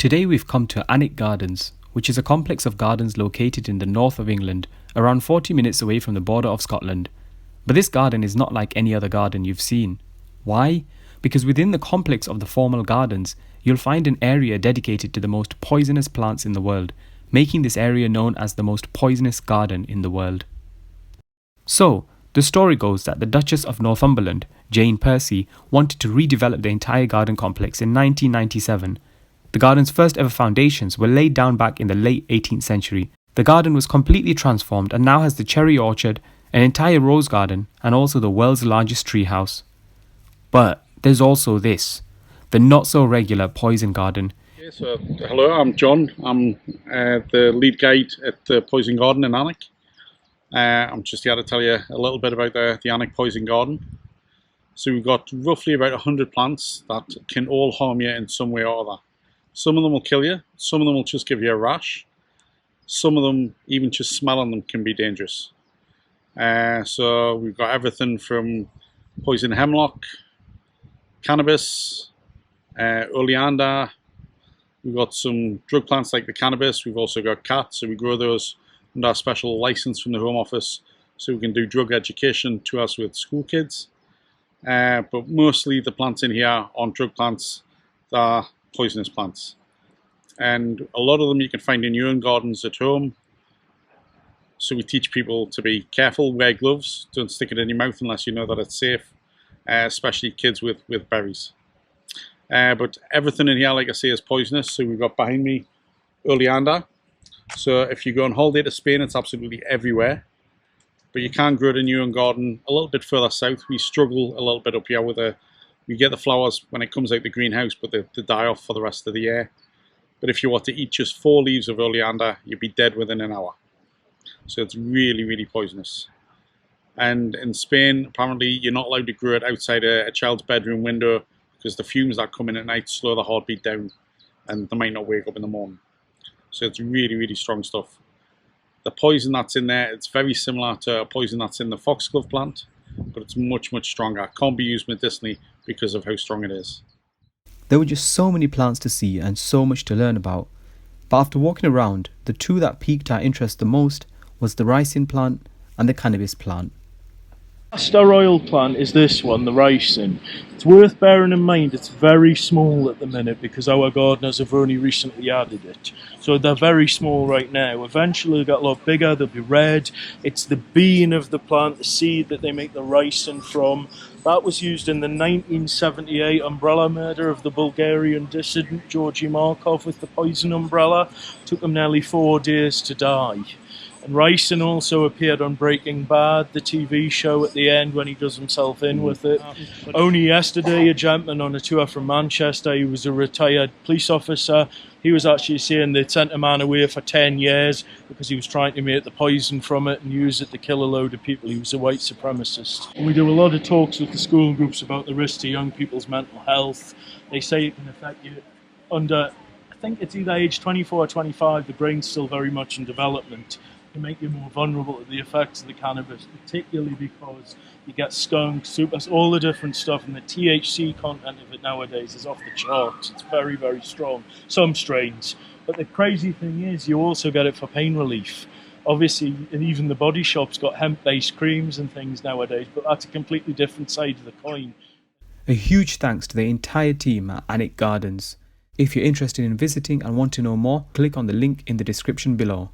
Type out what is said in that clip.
Today we've come to Alnwick Gardens, which is a complex of gardens located in the north of England, around 40 minutes away from the border of Scotland. But this garden is not like any other garden you've seen. Why? Because within the complex of the formal gardens, you'll find an area dedicated to the most poisonous plants in the world, making this area known as the most poisonous garden in the world. So, the story goes that the Duchess of Northumberland, Jane Percy, wanted to redevelop the entire garden complex in 1997. The garden's first ever foundations were laid down back in the late 18th century. The garden was completely transformed and now has the cherry orchard, an entire rose garden, and also the world's largest treehouse. But there's also this, the not so regular poison garden. Okay, so hello, I'm John. I'm the lead guide at the Poison Garden in Alnwick. I'm just here to tell you a little bit about the Alnwick Poison Garden. So we've got roughly about 100 plants that can all harm you in some way or other. Some of them will kill you, some of them will just give you a rash, some of them, even just smelling them, can be dangerous. So we've got everything from poison hemlock, cannabis, oleander. We've got some drug plants like the cannabis. We've also got cats, so we grow those under a special license from the Home Office, so we can do drug education to us with school kids. But mostly the plants in here aren't drug plants, they're poisonous plants. And a lot of them you can find in your own gardens at home. So we teach people to be careful, wear gloves, don't stick it in your mouth unless you know that it's safe, especially kids with berries. But everything in here, like I say, is poisonous. So we've got behind me oleander. So if you go on holiday to Spain, it's absolutely everywhere. But you can grow it in your own garden a little bit further south. We struggle a little bit up here with we get the flowers when it comes out the greenhouse, but they die off for the rest of the year. But if you were to eat just 4 leaves of oleander, you'd be dead within an hour. So it's really, really poisonous. And in Spain, apparently you're not allowed to grow it outside a child's bedroom window because the fumes that come in at night slow the heartbeat down and they might not wake up in the morning. So it's really, really strong stuff. The poison that's in there, it's very similar to a poison that's in the foxglove plant, but it's much, much stronger. It can't be used medicinally because of how strong it is. There were just so many plants to see and so much to learn about. But after walking around, the two that piqued our interest the most was the ricin plant and the cannabis plant. Castor oil plant is this one, the ricin. It's worth bearing in mind it's very small at the minute because our gardeners have only recently added it. So they're very small right now. Eventually they'll get a lot bigger, they'll be red. It's the bean of the plant, the seed that they make the ricin from. That was used in the 1978 umbrella murder of the Bulgarian dissident Georgy Markov with the poison umbrella. Took him nearly 4 days to die. And ricin also appeared on Breaking Bad, the TV show, at the end when he does himself in with it. Only yesterday, a gentleman on a tour from Manchester, he was a retired police officer, he was actually saying they'd sent a man away for 10 years because he was trying to make the poison from it and use it to kill a load of people. He was a white supremacist. And we do a lot of talks with the school groups about the risk to young people's mental health. They say it can affect you under, I think it's either age 24 or 25, the brain's still very much in development. To make you more vulnerable to the effects of the cannabis, particularly because you get skunks, supers, all the different stuff, and the THC content of it nowadays is off the charts. It's very, very strong, some strains. But the crazy thing is you also get it for pain relief. Obviously, and even the body shop's got hemp-based creams and things nowadays, but that's a completely different side of the coin. A huge thanks to the entire team at Alnwick Gardens. If you're interested in visiting and want to know more, click on the link in the description below.